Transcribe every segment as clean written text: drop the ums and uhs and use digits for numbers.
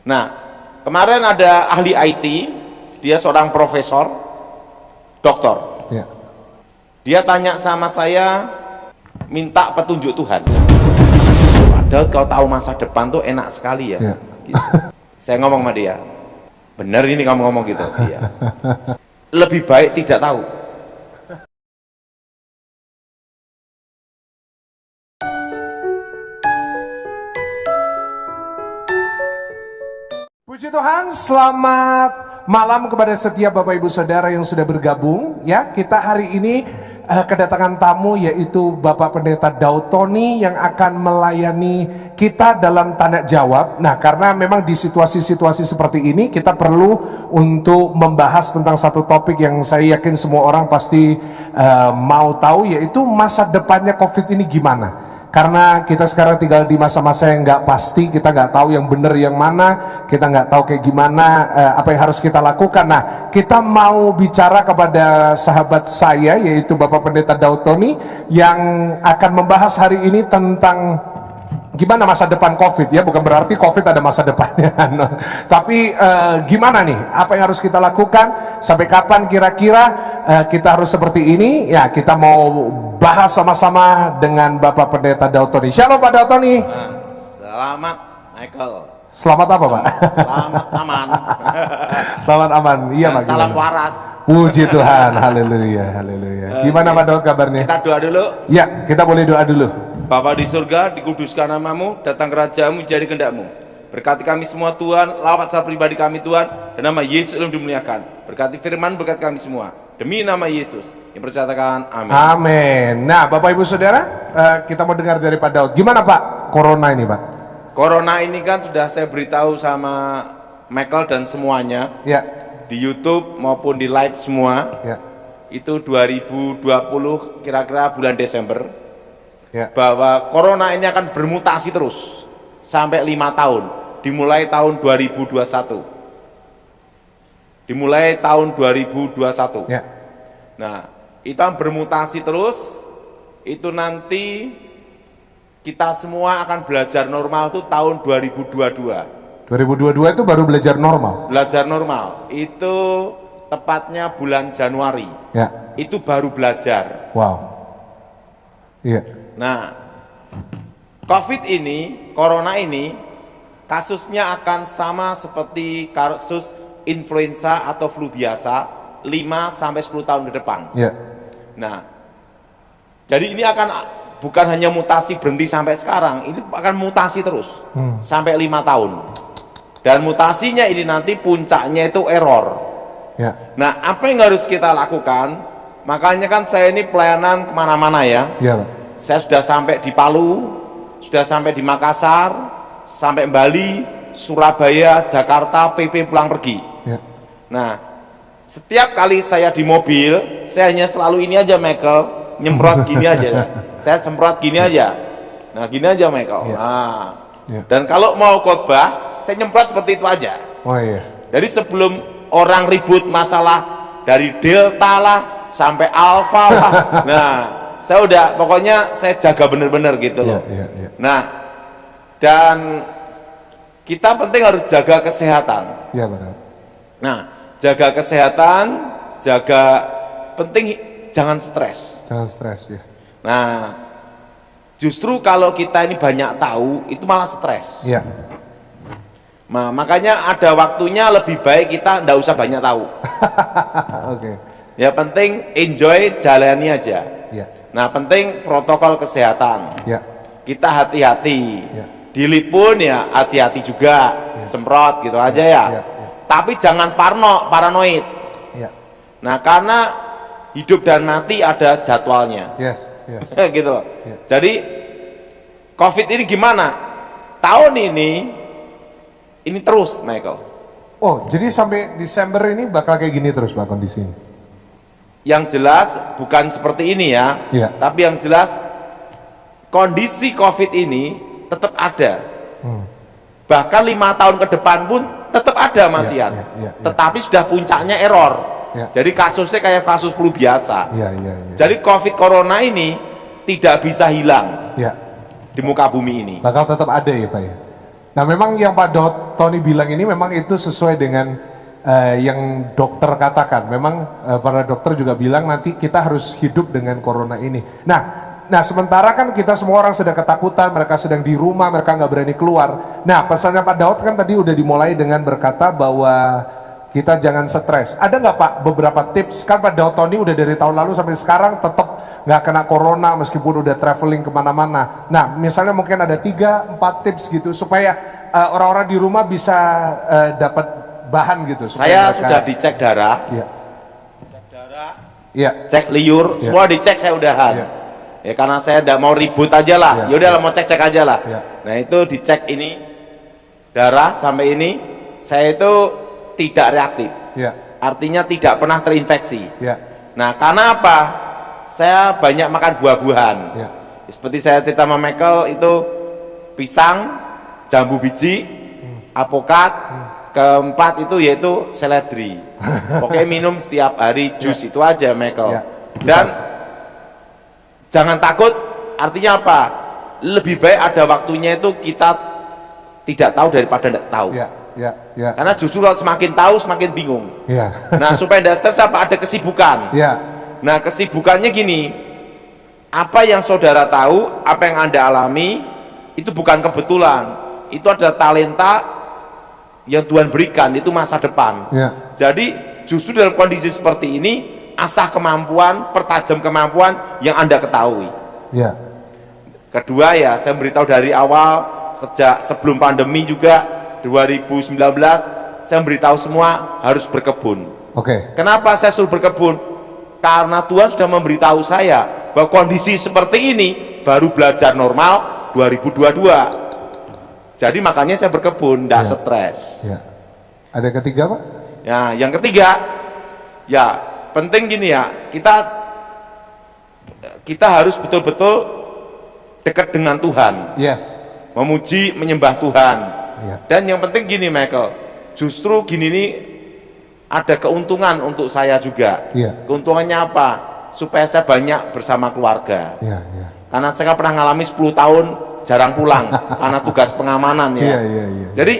Nah, kemarin ada ahli IT, dia seorang profesor, doktor. Ya. Dia tanya sama saya, minta petunjuk Tuhan. Padahal kau tahu masa depan tuh enak sekali ya. Ya. Gitu. Saya ngomong sama dia, bener ini kamu ngomong gitu. Iya. Lebih baik tidak tahu. Puji Tuhan, selamat malam kepada setiap Bapak Ibu Saudara yang sudah bergabung. Ya, kita hari ini kedatangan tamu yaitu Bapak Pendeta Daud Tony yang akan melayani kita dalam tanya jawab. Nah, karena memang di situasi-situasi seperti ini kita perlu untuk membahas tentang satu topik yang saya yakin semua orang pasti mau tahu, yaitu masa depannya COVID ini gimana. Karena kita sekarang tinggal di masa-masa yang nggak pasti, kita nggak tahu yang benar yang mana, kita nggak tahu kayak gimana, apa yang harus kita lakukan. Nah, kita mau bicara kepada sahabat saya, yaitu Bapak Pendeta Daud Tony, yang akan membahas hari ini tentang gimana masa depan COVID, ya. Bukan berarti COVID ada masa depannya, tapi gimana nih, apa yang harus kita lakukan, sampai kapan kira-kira kita harus seperti ini. Ya, kita mau bahas sama-sama dengan Bapak Pendeta Daud Tony. Shalom Pak Daud Tony. Selamat Michael. Selamat apa Pak? Selamat aman. Selamat aman. Iya Pak. Salam waras. Puji Tuhan, haleluya, haleluya. Gimana Pak Daud kabarnya? Kita doa dulu. Ya, kita boleh doa dulu. Bapa di surga, dikuduskan namamu, datang kerajaanmu, jadi kehendakmu. Berkati kami semua Tuhan, lawat secara pribadi kami Tuhan, dan nama Yesus yang dimuliakan. Berkati firman, berkati kami semua. Demi nama Yesus, yang percatakan amin. Amin. Nah, Bapak Ibu Saudara, kita mau dengar dari Pak Daud. Gimana Pak, corona ini Pak? Corona ini kan sudah saya beritahu sama Michael dan semuanya, Ya. di YouTube maupun di live semua. Ya. Itu 2020 kira-kira bulan Desember. Ya. Bahwa corona ini akan bermutasi terus sampai 5 tahun, dimulai tahun 2021. Dimulai tahun 2021. Ya. Nah, itu akan bermutasi terus. Itu nanti kita semua akan belajar normal tuh tahun 2022. 2022 itu baru belajar normal. Belajar normal itu tepatnya bulan Januari. Ya. Itu baru belajar. Wow. Iya. Nah, COVID ini, corona ini, kasusnya akan sama seperti kasus influenza atau flu biasa 5-10 tahun ke depan. Iya. Nah, jadi ini akan bukan hanya mutasi berhenti sampai sekarang, ini akan mutasi terus sampai 5 tahun. Dan mutasinya ini nanti puncaknya itu error. Ya. Nah, apa yang harus kita lakukan? Makanya kan saya ini pelayanan kemana-mana ya. Iya Pak. Saya sudah sampai di Palu, sudah sampai di Makassar, sampai Bali, Surabaya, Jakarta, PP pulang pergi. Ya. Nah, setiap kali saya di mobil, saya hanya selalu ini aja Michael, nyemprot gini aja. Saya semprot gini aja. Nah, gini aja Michael. Ya. Nah, Ya. dan kalau mau khotbah, saya nyemprot seperti itu aja. Oh iya. Jadi sebelum orang ribut masalah dari Delta lah sampai Alpha lah, nah saya udah pokoknya saya jaga bener-bener gitu loh. Iya, iya. Nah, dan kita penting harus jaga kesehatan. Iya benar. Nah, jaga kesehatan, jaga penting jangan stres. Jangan stres ya. Nah, justru kalau kita ini banyak tahu itu malah stres. Iya. Nah, makanya ada waktunya lebih baik kita nggak usah banyak tahu. Oke. Ya penting enjoy, jalani aja. Iya. Nah, penting protokol kesehatan. Iya. Kita hati-hati. Ya. Dili pun ya hati-hati juga. Semprot gitu aja ya. Ya. Tapi jangan paranoid. Iya. Nah, karena hidup dan mati ada jadwalnya. Yes. Yes. Gitu loh. Ya. Jadi COVID ini gimana? Tahun ini terus, Michael. Oh, jadi sampai Desember ini bakal kayak gini terus Pak kondisi ini? Yang jelas bukan seperti ini ya. Iya. Tapi yang jelas kondisi COVID ini tetap ada. Bahkan 5 tahun ke depan pun tetap ada Mas Ian. Ya. Tetapi sudah puncaknya error. Ya. Jadi kasusnya kayak kasus flu biasa. Iya. Jadi COVID corona ini tidak bisa hilang Ya. di muka bumi ini. Bakal tetap ada ya Pak ya? Nah memang yang Pak Tony bilang ini memang itu sesuai dengan yang dokter katakan. Memang para dokter juga bilang nanti kita harus hidup dengan corona ini. Nah sementara kan kita semua orang sedang ketakutan, mereka sedang di rumah, mereka nggak berani keluar. Nah pesannya Pak Daud kan tadi udah dimulai dengan berkata bahwa kita jangan stres. Ada nggak Pak beberapa tips? Kan Pak Daud Tony udah dari tahun lalu sampai sekarang tetap nggak kena corona meskipun udah traveling kemana-mana. Nah misalnya mungkin ada 3-4 tips gitu supaya orang-orang di rumah bisa dapat bahan gitu. Saya sudah dicek darah, Iya. cek darah, Iya. cek liur, semua dicek saya udahan. Iya. Ya karena saya tidak mau ribut aja lah. Iya. Ya udahlah mau cek-cek aja lah. Iya. Nah itu dicek ini darah sampai ini saya itu tidak reaktif. Iya. Artinya tidak pernah terinfeksi. Iya. Nah karena apa? Saya banyak makan buah-buahan. Iya. Seperti saya cerita sama Michael itu pisang, jambu biji, apokat, keempat itu yaitu seledri. Pokoknya minum setiap hari jus itu aja Michael. Ya. Dan jangan takut, artinya apa? Lebih baik ada waktunya itu kita tidak tahu daripada tidak tahu. Iya. Iya. Iya. Karena justru kalau semakin tahu semakin bingung. Iya. Nah supaya tidak stres apa? Ada kesibukan. Iya. Nah kesibukannya gini, apa yang saudara tahu, apa yang Anda alami, itu bukan kebetulan, itu ada talenta yang Tuhan berikan, itu masa depan. Iya. Jadi justru dalam kondisi seperti ini, asah kemampuan, pertajam kemampuan yang Anda ketahui. Iya. Kedua ya, saya beritahu dari awal, sejak sebelum pandemi juga, 2019, saya beritahu semua harus berkebun. Oke. Kenapa saya suruh berkebun? Karena Tuhan sudah memberitahu saya bahwa kondisi seperti ini baru belajar normal 2022. Jadi makanya saya berkebun, tidak Ya. stres. Iya. Ada yang ketiga Pak? Ya, yang ketiga, ya penting gini ya, kita harus betul-betul dekat dengan Tuhan, Yes. memuji, menyembah Tuhan. Iya. Dan yang penting gini Michael, justru gini nih ada keuntungan untuk saya juga. Iya. Keuntungannya apa? Supaya saya banyak bersama keluarga. Iya. Iya. Karena saya kan pernah ngalami 10 tahun jarang pulang karena tugas pengamanan ya. Iya. Iya. Iya. Jadi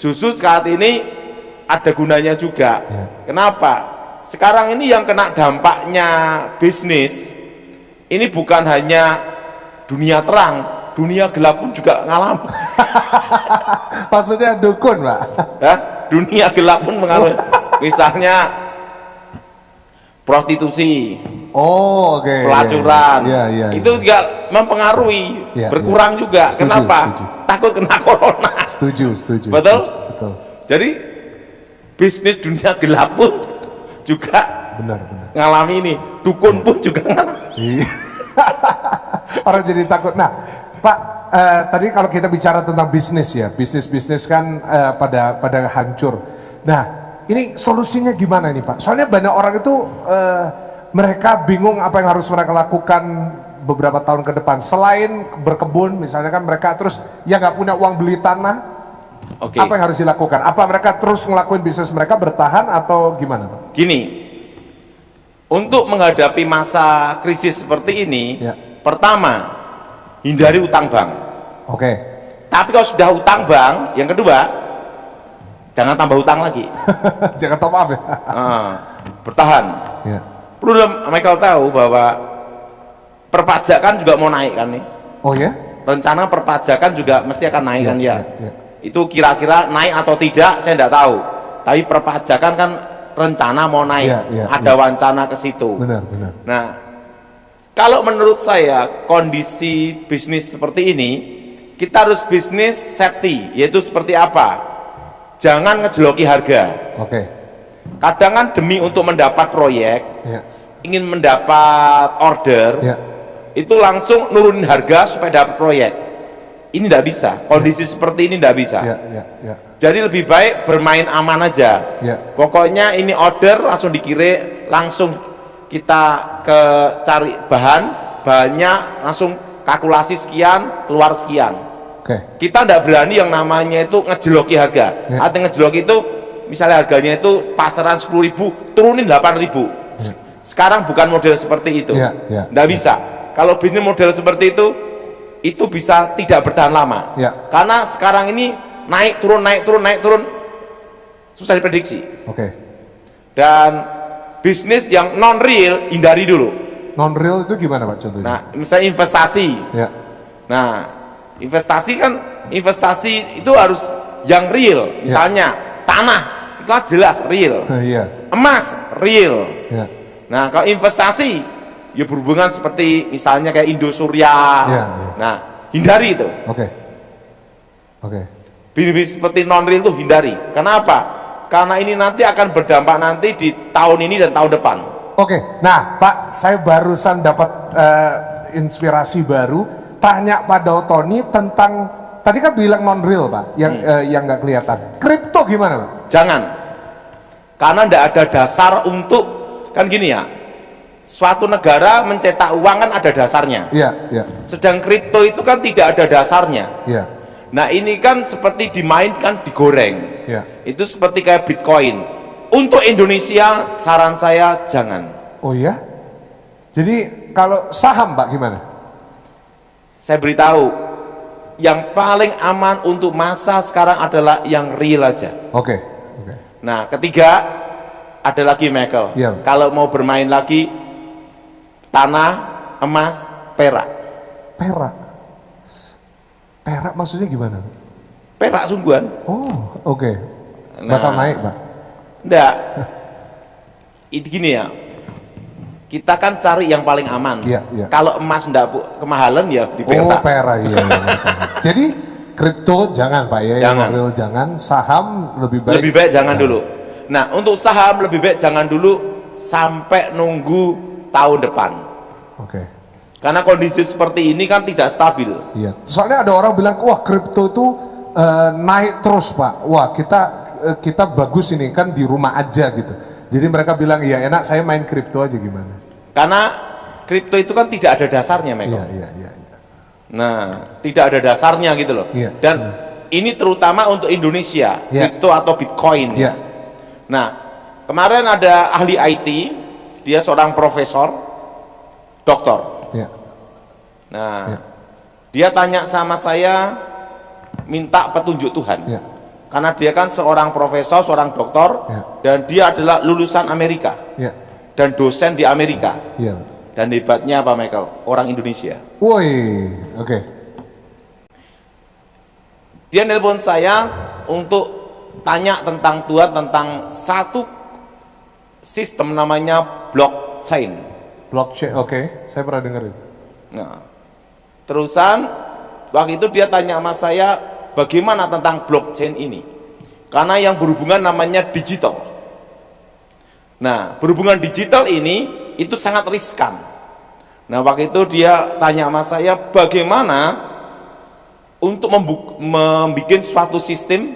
justru saat ini ada gunanya juga. Iya. Kenapa? Sekarang ini yang kena dampaknya bisnis ini bukan hanya dunia terang, dunia gelap pun juga ngalami. Maksudnya dukun Pak? Ya, dunia gelap pun mengalami. Misalnya prostitusi, Oh, oke. pelacuran, Iya. Iya. itu juga mempengaruhi, Iya, berkurang juga. Setuju, Kenapa? setuju. Takut kena corona. Setuju. Setuju. Betul? Setuju, betul. Jadi bisnis dunia gelap pun juga Benar. ngalami ini, dukun pun juga ngalami. Iya. Orang jadi takut. Nah, Pak, tadi kalau kita bicara tentang bisnis ya, bisnis kan pada hancur. Nah, ini solusinya gimana nih Pak? Soalnya banyak orang itu mereka bingung apa yang harus mereka lakukan beberapa tahun ke depan. Selain berkebun, misalnya kan mereka terus ya nggak punya uang beli tanah. Oke. Apa yang harus dilakukan? Apa mereka terus ngelakuin bisnis mereka bertahan atau gimana Pak? Gini, untuk menghadapi masa krisis seperti ini, Ya. pertama, hindari utang bank. Oke. Tapi kalau sudah utang bank, yang kedua, jangan tambah utang lagi. Jangan top up ya. Bertahan. Ya. Perlu Michael tahu bahwa perpajakan juga mau naik kan nih. Oh ya? Rencana perpajakan juga mesti akan naik kan ya. Ya. Itu kira-kira naik atau tidak saya tidak tahu. Tapi perpajakan kan rencana mau naik. Ada wacana ke situ. Benar. Nah, kalau menurut saya kondisi bisnis seperti ini, kita harus bisnis safety, yaitu seperti apa? Jangan ngejeloki harga. Oke. Kadang kan demi untuk mendapat proyek, Ya. ingin mendapat order, Ya. itu langsung nurunin harga supaya dapat proyek. Ini tidak bisa, kondisi seperti ini tidak bisa. Ya. Jadi lebih baik bermain aman aja. Ya. Pokoknya ini order langsung dikirim, langsung kita cari bahannya langsung kalkulasi sekian, keluar sekian. Oke. Kita tidak berani yang namanya itu ngejeloki harga. Ya. Artinya ngejeloki itu misalnya harganya itu pasaran 10.000, turunin 8.000. Sekarang bukan model seperti itu. Ya. Tidak bisa. Kalau bisnis model seperti itu bisa tidak bertahan lama. Ya. Karena sekarang ini naik turun naik turun naik turun, susah diprediksi. Oke. Dan bisnis yang non real hindari dulu. Non real itu gimana Pak contohnya? Nah, misalnya investasi. Ya. Nah, investasi itu harus yang real. Misalnya tanah itu kan jelas real. Iya. Emas real. Ya. Nah, kalau investasi ya berhubungan seperti misalnya kayak Indosuria. Ya. Nah, hindari itu. Oke. Oke. Bisnis seperti non real itu hindari. Kenapa? Karena ini nanti akan berdampak nanti di tahun ini dan tahun depan. Oke. Nah, Pak, saya barusan dapat inspirasi baru. Tanya Pak Dautoni tentang tadi kan bilang non real Pak, yang nggak kelihatan. Kripto gimana Pak? Jangan. Karena tidak ada dasar untuk, kan gini ya, suatu negara mencetak uang kan ada dasarnya. Iya, iya. Sedang kripto itu kan tidak ada dasarnya. Iya. Nah ini kan seperti dimainkan, digoreng. Iya. Itu seperti kayak Bitcoin. Untuk Indonesia, saran saya jangan. Oh ya? Jadi kalau saham Pak gimana? Saya beritahu, yang paling aman untuk masa sekarang adalah yang real aja. Oke. Oke. Nah ketiga, ada lagi Michael. Iya. Kalau mau bermain lagi, tanah, emas, perak. Perak. Perak maksudnya gimana? Perak sungguhan. Oh, oke. Bakal naik Pak? Enggak. Itu gini ya. Kita kan cari yang paling aman. Iya, iya. Kalau emas enggak kemahalan ya di perak. Oh, perak iya. Jadi kripto jangan Pak ya, Jangan. yang real jangan, saham lebih baik. Lebih baik jangan dulu. Nah, untuk saham lebih baik jangan dulu sampai nunggu tahun depan. Oke. Karena kondisi seperti ini kan tidak stabil. Iya. Soalnya ada orang bilang, wah kripto itu naik terus Pak. Wah kita bagus ini kan di rumah aja gitu. Jadi mereka bilang, ya enak saya main kripto aja gimana? Karena kripto itu kan tidak ada dasarnya, Meko. Iya, iya, iya. Nah, tidak ada dasarnya gitu loh. Iya. Dan ini terutama untuk Indonesia, Iya. kripto atau Bitcoin. Iya. Nah, kemarin ada ahli IT, dia seorang profesor, doktor. Iya. Nah, Iya. dia tanya sama saya, minta petunjuk Tuhan. Iya. Karena dia kan seorang profesor, seorang doktor, Iya. dan dia adalah lulusan Amerika, Iya. dan dosen di Amerika. Iya. Dan hebatnya apa Michael? Orang Indonesia. Woi, oke. Dia nelpon saya untuk tanya tentang Tuhan, tentang satu sistem namanya blockchain. Blockchain, oke. Saya pernah dengar itu. Nah, terusan waktu itu dia tanya sama saya, bagaimana tentang blockchain ini? Karena yang berhubungan namanya digital. Nah, berhubungan digital ini itu sangat riskan. Nah, waktu itu dia tanya sama saya, bagaimana untuk membuat suatu sistem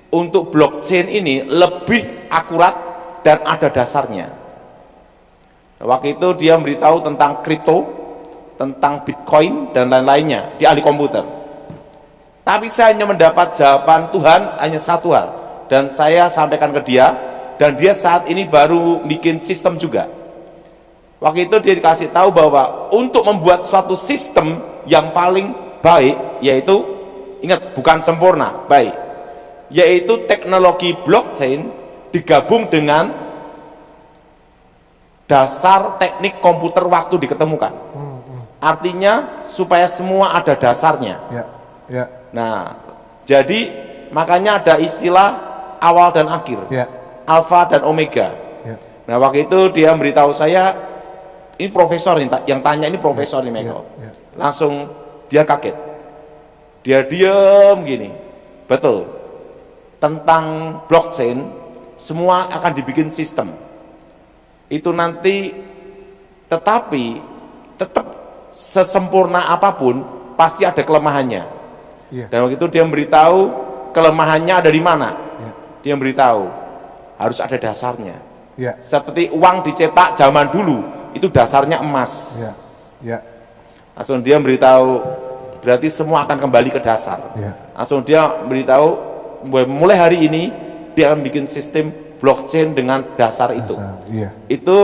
untuk blockchain ini lebih akurat dan ada dasarnya. Nah, waktu itu dia memberitahu tentang kripto, tentang Bitcoin dan lain-lainnya. Dia ahli komputer. Tapi saya hanya mendapat jawaban Tuhan hanya satu hal, dan saya sampaikan ke dia, dan dia saat ini baru bikin sistem juga. Waktu itu dia dikasih tahu bahwa untuk membuat suatu sistem yang paling baik, yaitu, ingat, bukan sempurna, baik, yaitu teknologi blockchain digabung dengan dasar teknik komputer waktu diketemukan. Artinya supaya semua ada dasarnya. Ya, ya, Nah, jadi makanya ada istilah awal dan akhir, ya, alfa dan omega. ya. Nah, waktu itu dia memberitahu saya, ini profesor yang tanya, ini profesor nih Meko. Ya. Langsung dia kaget, dia diem gini, betul, tentang blockchain semua akan dibikin sistem itu nanti, tetapi tetap sesempurna apapun pasti ada kelemahannya. Iya. Dan waktu itu dia memberitahu kelemahannya ada di mana. Ya. Dia memberitahu harus ada dasarnya. Ya. Seperti uang dicetak zaman dulu, itu dasarnya emas. Ya. Ya. Langsung dia memberitahu, berarti semua akan kembali ke dasar. Ya. Langsung dia memberitahu, mulai hari ini dia akan bikin sistem blockchain dengan dasar itu. Dasar, iya. Itu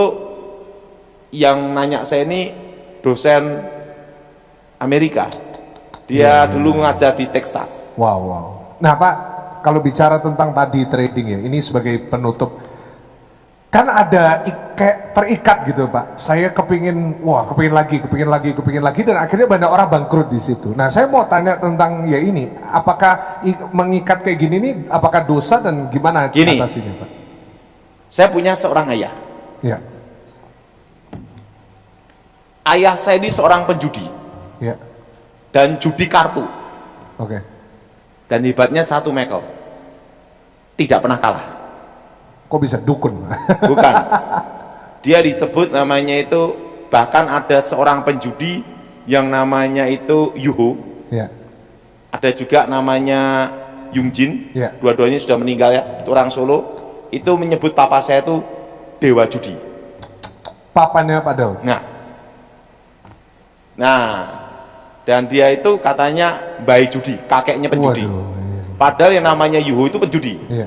yang nanya saya ini dosen Amerika. Dia dulu ngajar di Texas. Wow, wow. Nah Pak, kalau bicara tentang tadi trading ya, ini sebagai penutup, kan ada kayak terikat gitu Pak. Saya kepingin lagi, dan akhirnya banyak orang bangkrut di situ. Nah saya mau tanya tentang ya ini, apakah mengikat kayak gini nih, apakah dosa dan gimana Gini. atasinya Pak? Saya punya seorang ayah. Ya, Ayah saya ini seorang penjudi ya, dan judi kartu. oke. Dan hebatnya satu, Michael, tidak pernah kalah. Kok bisa dukun? Bukan. Dia disebut namanya itu, bahkan ada seorang penjudi yang namanya itu Yuho. Ya, Ada juga namanya Yungjin. Ya. Dua-duanya sudah meninggal ya. Itu orang Solo. Itu menyebut papa saya itu dewa judi. papanya Pak Daud. Nah, dan dia itu katanya bayi judi, kakeknya penjudi. Waduh, iya. Padahal yang namanya Yuho itu penjudi. Iya.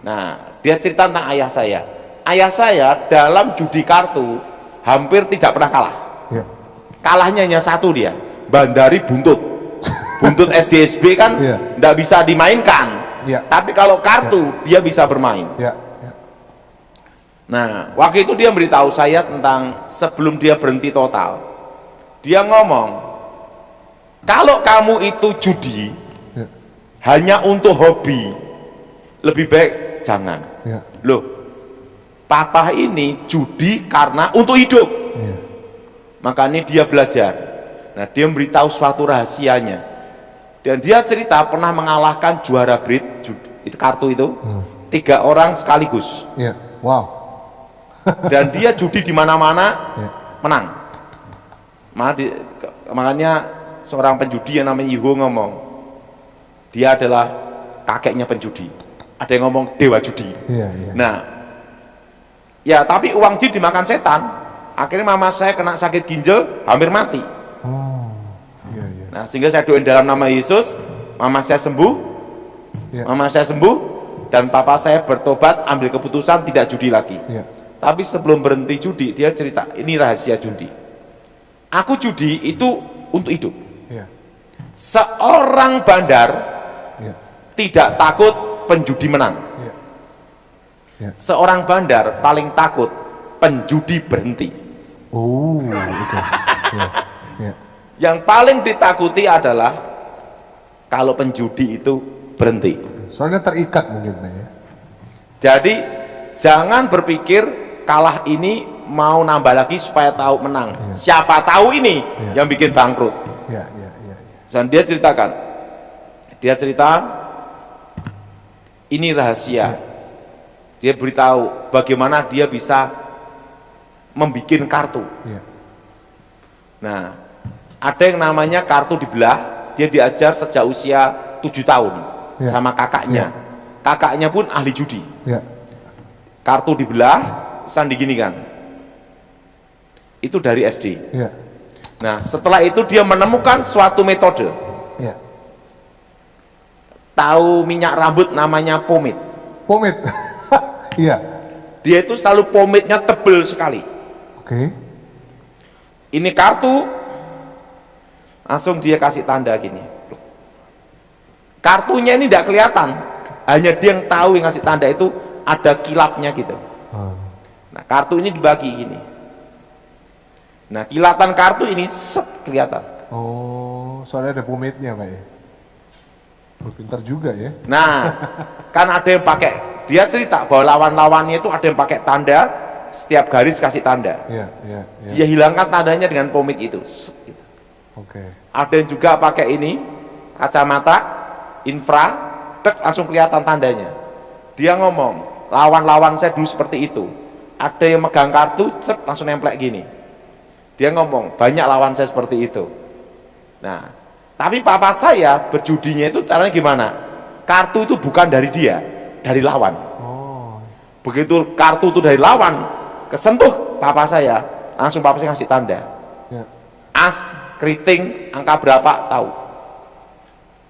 Nah, dia cerita tentang ayah saya. Ayah saya dalam judi kartu hampir tidak pernah kalah. Iya. Kalahnya hanya satu dia, Bandari Buntut. Buntut SDSB kan Iya. tidak bisa dimainkan. Iya. Tapi kalau kartu dia bisa bermain. Iya. Iya. Nah, waktu itu dia beritahu saya tentang sebelum dia berhenti total. Dia ngomong, kalau kamu itu judi Iya. hanya untuk hobi, lebih baik jangan. Iya. Loh, papa ini judi karena untuk hidup. Iya. Makanya dia belajar. Nah, dia memberitahu suatu rahasianya. Dan dia cerita pernah mengalahkan juara Brit, itu kartu itu, 3 orang sekaligus. Iya. Wow. Dan dia judi di mana-mana, Iya. menang. Makanya seorang penjudi yang namanya Yuho ngomong, dia adalah kakeknya penjudi. Ada yang ngomong dewa judi. Iya. Iya. Nah, ya tapi uang jin dimakan setan. Akhirnya mama saya kena sakit ginjal, hampir mati. Oh. Iya. Iya. Nah, sehingga saya doain dalam nama Yesus, mama saya sembuh, Iya. mama saya sembuh, dan papa saya bertobat, ambil keputusan tidak judi lagi. Iya. Tapi sebelum berhenti judi, dia cerita, ini rahasia judi. Aku judi itu untuk hidup. Iya. Seorang bandar Iya. tidak takut penjudi menang. Iya. Iya. Seorang bandar paling takut penjudi berhenti. Oh, oke. Iya. Iya. Yang paling ditakuti adalah kalau penjudi itu berhenti. Soalnya terikat mungkin Pak ya. Jadi jangan berpikir kalah ini mau nambah lagi supaya tahu menang. Iya. Siapa tahu ini Iya. yang bikin bangkrut. Iya. Iya. Iya. Dan dia ceritakan, dia cerita ini rahasia. Dia beritahu bagaimana dia bisa membuat kartu. Iya. Nah, ada yang namanya kartu dibelah. Dia diajar sejak usia 7 tahun Iya. sama kakaknya. Kakaknya pun ahli judi. Iya. Kartu dibelah, pesan diginikan. Itu dari SD. Iya. Nah, setelah itu dia menemukan suatu metode. Iya. Tahu minyak rambut namanya pomade. Pomade. Iya. Dia itu selalu pomade-nya tebel sekali. Oke. Ini kartu, langsung dia kasih tanda gini. Kartunya ini tidak kelihatan, hanya dia yang tahu, yang kasih tanda itu ada kilapnya gitu. Nah, kartu ini dibagi gini. Nah, kilatan kartu ini set kelihatan. Oh, soalnya ada pomade-nya Pak ya. Oh, pintar juga ya. Nah, kan ada yang pakai, dia cerita bahwa lawan-lawannya itu ada yang pakai tanda, setiap garis kasih tanda. Iya, iya, iya. Dia hilangkan tandanya dengan pomade itu. Set, gitu. Oke. Ada yang juga pakai ini, kacamata infra, tek, langsung kelihatan tandanya. Dia ngomong, lawan-lawan saya dulu seperti itu. Ada yang megang kartu, cek, langsung nemplek gini. Dia ngomong, banyak lawan saya seperti itu. Nah, tapi papa saya berjudinya itu caranya gimana? Kartu itu bukan dari dia, dari lawan. Oh. Begitu kartu itu dari lawan, kesentuh papa saya, langsung papa saya ngasih tanda. Ya. As, keriting, angka berapa, tahu.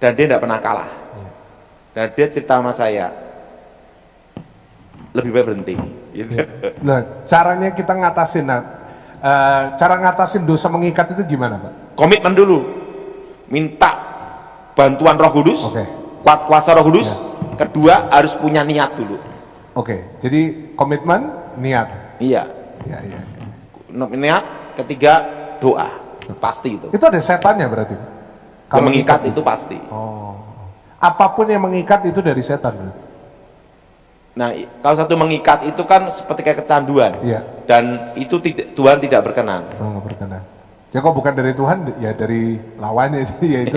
Dan dia tidak pernah kalah. Ya. Dan dia cerita sama saya, lebih baik berhenti. Gitu. Ya. Nah, caranya kita ngatasin, cara ngatasin dosa mengikat itu gimana Pak? Komitmen dulu, minta bantuan Roh Kudus, Oke. kuat kuasa Roh Kudus. Kedua, harus punya niat dulu. Oke, jadi komitmen, niat. Iya. Ya, ya. Niat, ketiga doa. Pasti itu. Itu ada setannya berarti, Pak? Kalau mengikat itu pasti. Oh. Apapun yang mengikat itu dari setan, berarti? Nah, kalau satu mengikat itu kan seperti kayak kecanduan. Iya. Dan itu Tuhan tidak berkenan. Oh, berkenan. Ya kok bukan dari Tuhan, ya dari lawannya, yaitu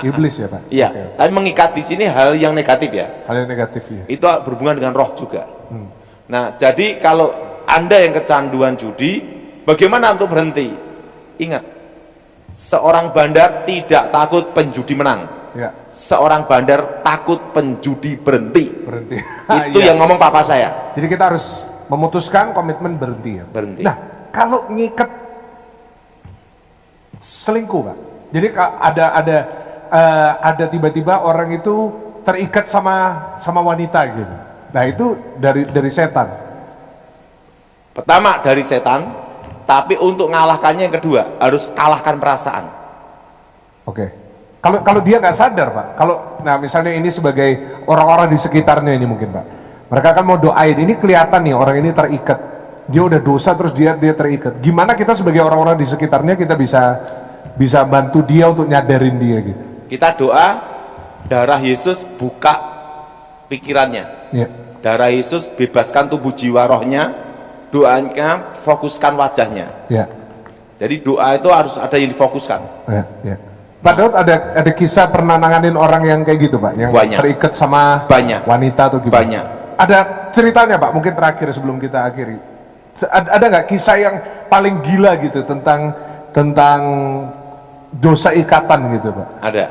iblis ya, Pak? Iya. Oke. Tapi mengikat di sini hal yang negatif ya. Hal yang negatif ya. Itu berhubungan dengan roh juga. Nah, jadi kalau Anda yang kecanduan judi, bagaimana untuk berhenti? Ingat, seorang bandar tidak takut penjudi menang. Ya, Seorang bandar takut penjudi berhenti. berhenti. Itu Iya. yang ngomong papa saya. Jadi kita harus memutuskan komitmen berhenti ya. Berhenti. Nah, kalau ngikat selingkuh, Pak. Jadi ada tiba-tiba orang itu terikat sama wanita gitu. Nah, itu dari setan. Pertama dari setan, tapi untuk mengalahkannya yang kedua harus kalahkan perasaan. Oke. Kalau dia nggak sadar, Pak. Nah misalnya ini sebagai orang-orang di sekitarnya ini mungkin, Pak. Mereka kan mau doain. Ini kelihatan nih orang ini terikat. Dia udah dosa terus dia terikat. Gimana kita sebagai orang-orang di sekitarnya kita bisa bantu dia untuk nyadarin dia gitu. Kita doa, darah Yesus buka pikirannya. Ya. Darah Yesus bebaskan tubuh jiwa rohnya. Doanya fokuskan wajahnya. Ya. Jadi doa itu harus ada yang difokuskan. Ya. Ya. Pak Daud ada kisah pernah nanganin orang yang kayak gitu, Pak, yang Banyak. terikat sama Banyak. wanita atau gimana? Banyak. Ada ceritanya, Pak, mungkin terakhir sebelum kita akhiri. Ada nggak kisah yang paling gila gitu tentang dosa ikatan gitu, Pak? Ada.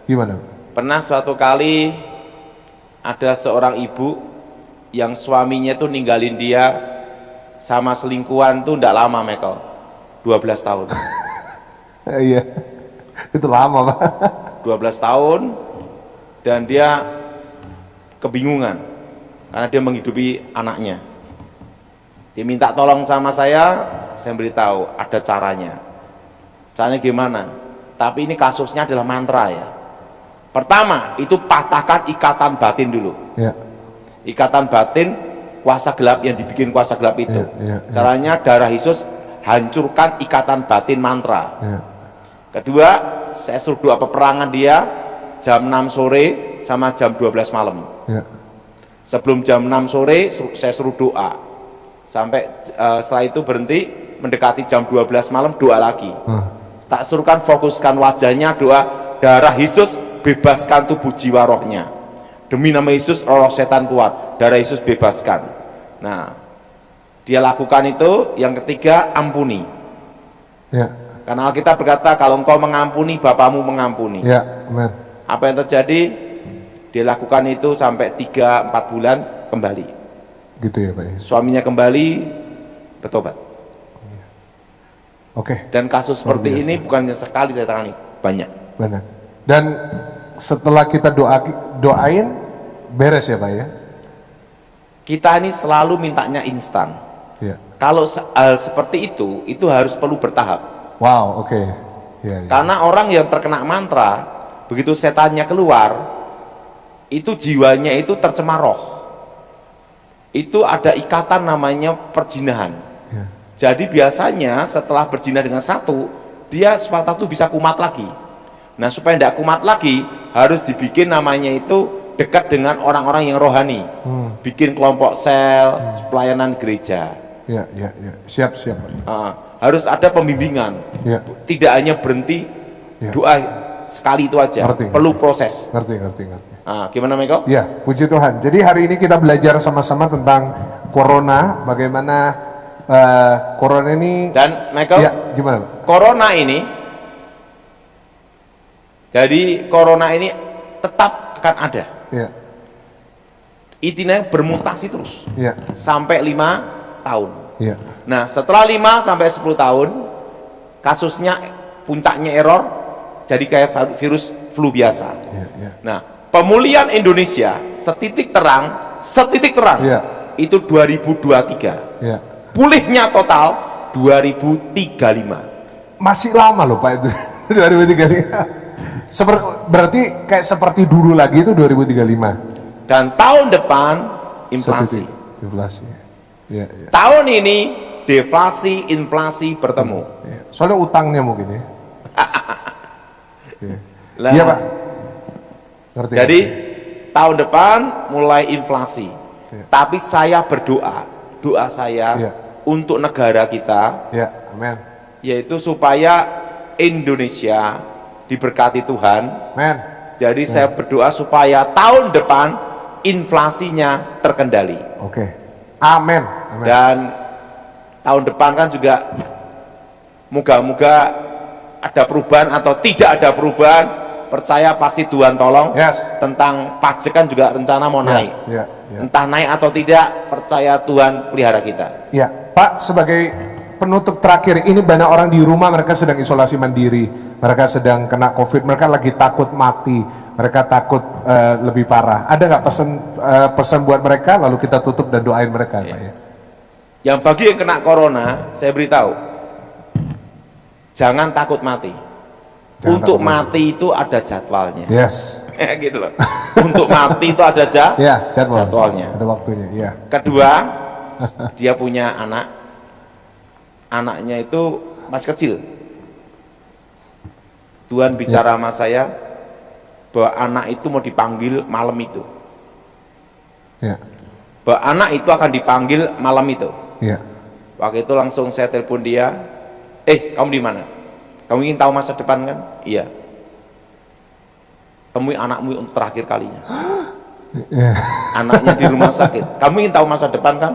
Gimana? Pernah suatu kali ada seorang ibu yang suaminya tuh ninggalin dia sama selingkuhan tuh ndak lama, Michael. 12 tahun. Iya. Itu lama, Pak. 12 tahun dan dia kebingungan karena dia menghidupi anaknya. Dia minta tolong sama saya beritahu ada caranya. Caranya gimana? Tapi ini kasusnya adalah mantra ya. Pertama, itu patahkan ikatan batin dulu. Ya. Ikatan batin kuasa gelap yang dibikin kuasa gelap itu. Ya. Caranya darah Yesus hancurkan ikatan batin mantra. Ya. Kedua, saya suruh doa peperangan dia jam 6 sore sama jam 12 malam. Ya. Sebelum jam 6 sore saya suruh doa. Sampai setelah itu berhenti, mendekati jam 12 malam doa lagi. Tak suruhkan fokuskan wajahnya, doa darah Yesus bebaskan tubuh jiwa rohnya. Demi nama Yesus roh setan keluar, darah Yesus bebaskan. Nah, dia lakukan itu. Yang ketiga, ampuni. Ya. Karena Alkitab berkata kalau engkau mengampuni, Bapamu mengampuni. Ya, amen. Apa yang terjadi? Dia lakukan itu sampai 3-4 bulan kembali. Gitu ya, Pak. Suaminya kembali bertobat. Oke. Dan kasus seperti ini bukannya sekali saya tangani, banyak. Benar. Dan setelah kita doain beres ya, Pak ya. Kita ini selalu mintanya instan. Ya. Kalau hal seperti itu harus perlu bertahap. Wow, oke. Ya, ya. Karena orang yang terkena mantra, begitu setannya keluar, itu jiwanya itu tercemar roh. Itu ada ikatan namanya perjinahan. Ya. Jadi biasanya setelah berzina dengan satu, dia suatu waktu bisa kumat lagi. Nah, supaya tidak kumat lagi, harus dibikin namanya itu dekat dengan orang-orang yang rohani. Bikin kelompok sel, pelayanan gereja. Ya, ya, ya. Siap, siap. Harus ada pembimbingan. Ya. Tidak hanya berhenti Ya. doa sekali itu aja. Ngerti. Perlu proses. Ngerti. Gimana, Meko? Ya, puji Tuhan. Jadi hari ini kita belajar sama-sama tentang corona, bagaimana corona ini. Dan Meko, Ya, gimana, Pak? corona ini, jadi corona ini tetap akan ada. Ya, Intinya bermutasi terus ya, sampai 5 tahun. ya. Nah, setelah 5 sampai 10 tahun, kasusnya puncaknya error, jadi kayak virus flu biasa. Ya, ya. Nah, pemulihan Indonesia setitik terang Ya. itu 2023. Ya. Pulihnya total 2035. Masih lama loh, Pak, itu. 2003. berarti kayak seperti dulu lagi itu 2035. Dan tahun depan inflasi. Inflasi. Ya, ya. Tahun ini deflasi, inflasi bertemu. Ya. Soalnya utangnya mungkin ya. Ya. Lah, Iya Pak. Ngerti. jadi tahun depan mulai inflasi. Ya. Tapi saya berdoa, doa saya Ya. untuk negara kita, Ya, amin. yaitu supaya Indonesia diberkati Tuhan. Amin. Jadi saya berdoa supaya tahun depan inflasinya terkendali. Oke. Amin. Amin. Dan tahun depan kan juga moga-moga ada perubahan atau tidak ada perubahan, percaya pasti Tuhan tolong. Yes. Tentang pajak kan juga rencana mau naik. Ya, ya. Entah naik atau tidak, percaya Tuhan pelihara kita. Ya, Pak, sebagai penutup terakhir, ini banyak orang di rumah, mereka sedang isolasi mandiri, mereka sedang kena COVID, mereka lagi takut mati, mereka takut lebih parah. Ada nggak pesan buat mereka, lalu kita tutup dan doain mereka, Pak ya? Yang bagi yang kena corona, saya beritahu, jangan takut mati. Jangan Untuk takut mati itu ada jadwalnya. Yes. Gitu loh. Untuk mati itu ada Ya, jadwalnya. ada waktunya, ya. Kedua, dia punya anak. Anaknya itu masih kecil. Tuhan bicara sama saya bahwa anak itu mau dipanggil malam itu. Ya, Bahwa anak itu akan dipanggil malam itu. ya. Waktu itu langsung saya telepon dia, kamu di mana? Kamu ingin tahu masa depan kan? Iya. Temui anakmu untuk terakhir kalinya. Ya. Anaknya di rumah sakit. Kamu ingin tahu masa depan kan?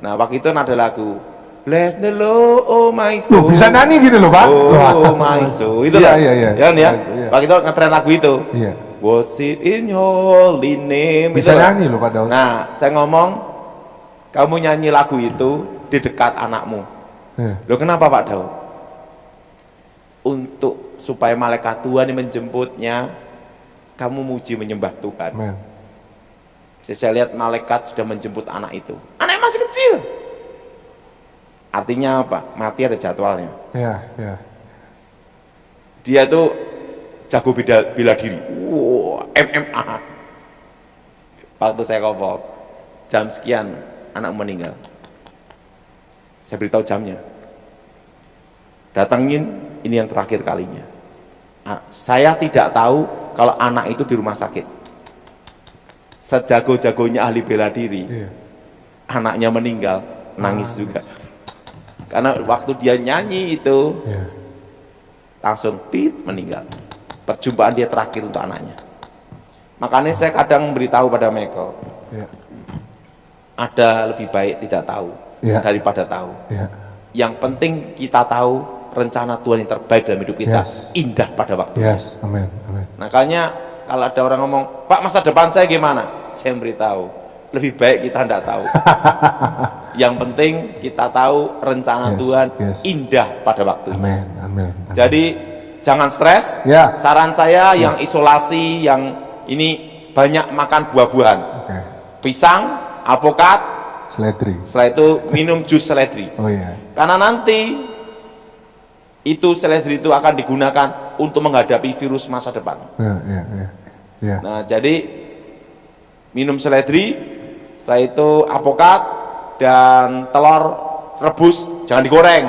Nah, waktu itu ada lagu Bless the Lord, oh my soul. Bisa nyanyi gitu loh, Pak. Oh my soul. Itu Iya, lah. iya, iya. Ya kan ya? Iya. Waktu itu ngetren lagu itu. Iya. Worship in your holy name. Bisa Itu lah. nyanyi loh, Pak Daud. Nah, saya ngomong, kamu nyanyi lagu itu di dekat anakmu. Ya. Loh kenapa Pak Daud? Untuk supaya malaikat Tuhan yang menjemputnya, kamu muji menyembah Tuhan. Amen. Saya lihat malaikat sudah menjemput anak itu. Anaknya masih kecil. Artinya apa? Mati ada jadwalnya. Ya, ya. Dia tuh jago bela diri. Wow, MMA. Waktu saya ngomong, jam sekian anak meninggal. Saya beritahu jamnya. Datangin, ini yang terakhir kalinya. Saya tidak tahu kalau anak itu di rumah sakit. Sejago-jagonya ahli bela diri, Iya. anaknya meninggal, nangis juga. Karena waktu dia nyanyi itu, Ya. langsung meninggal. Perjumpaan dia terakhir untuk anaknya. Makanya saya kadang memberitahu pada Michael, Ya. ada lebih baik tidak tahu Ya. daripada tahu. Ya. Yang penting kita tahu rencana Tuhan yang terbaik dalam hidup kita, Yes. indah pada waktunya. Yes. Amin. Amin. Makanya kalau ada orang ngomong, Pak masa depan saya gimana? Saya memberitahu, lebih baik kita tidak tahu. Yang penting kita tahu rencana Yes, Tuhan yes. indah pada waktunya. Amin. Amin. Amin. Jadi jangan stres. Ya. Saran saya yang isolasi, yang ini banyak makan buah-buahan, Oke. pisang, alpukat. Seledri. Setelah itu minum jus seledri. Oh iya. Karena nanti itu seledri itu akan digunakan untuk menghadapi virus masa depan. Ya, ya, ya. Ya. Nah, jadi minum seledri, setelah itu alpukat dan telur rebus, jangan digoreng.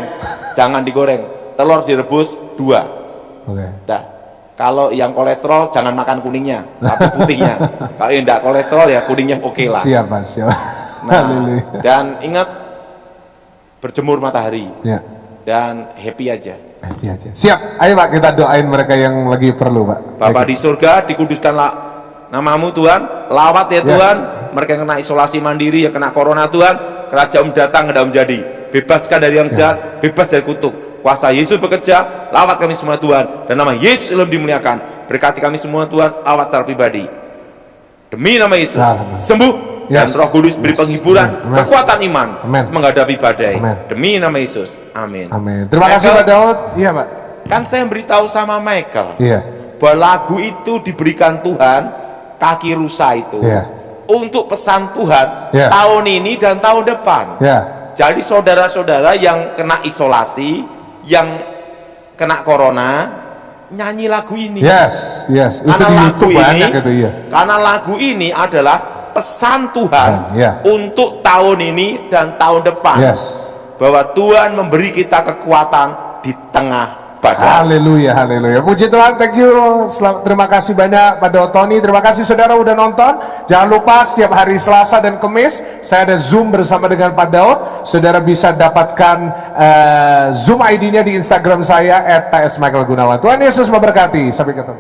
Jangan digoreng. Telur direbus 2. Oke. Nah, kalau yang kolesterol jangan makan kuningnya, tapi putihnya. Kalau yang enggak kolesterol ya kuningnya oke lah. Siap, Pak. Siap. Nah, Haleluya. dan ingat berjemur matahari Ya. dan happy aja. Happy aja. Siap. Ayo Pak, kita doain mereka yang lagi perlu, Pak. Bapa di surga, dikuduskanlah namamu Tuhan, lawat ya Yes. Tuhan, mereka yang kena isolasi mandiri, yang kena corona Tuhan, kerajaan datang hendak menjadi, bebaskan dari yang jahat, bebas dari kutuk, kuasa Yesus bekerja, lawat kami semua Tuhan, dan nama Yesus belum dimuliakan, berkati kami semua Tuhan, lawat secara pribadi, demi nama Yesus, Amin. sembuh, dan Yes. Roh Kudus beri Yes. penghiburan, Amin. kekuatan iman, Amin. menghadapi badai, Amin. demi nama Yesus, amin. Amin. Terima kasih Michael, Pak Daud. Iya, Pak. kan saya beritahu sama Michael, Iya. bahwa lagu itu diberikan Tuhan, kaki rusa itu, Iya. untuk pesan Tuhan Iya. tahun ini dan tahun depan. Ya. Jadi saudara-saudara yang kena isolasi, yang kena corona, nyanyi lagu ini. Yes, yes. Itu Karena di lagu YouTube ini, banyak itu ya. karena lagu ini adalah pesan Tuhan Ya. untuk tahun ini dan tahun depan. Yes. Bahwa Tuhan memberi kita kekuatan di tengah badai. Haleluya, haleluya. Puji Tuhan, thank you. Terima kasih banyak Pak Dautoni. Terima kasih saudara udah nonton. Jangan lupa setiap hari Selasa dan Kamis saya ada Zoom bersama dengan Pak Daud. Saudara bisa dapatkan Zoom ID-nya di Instagram saya @tsmichaelgunawan. Tuhan Yesus memberkati. Sampai ketemu.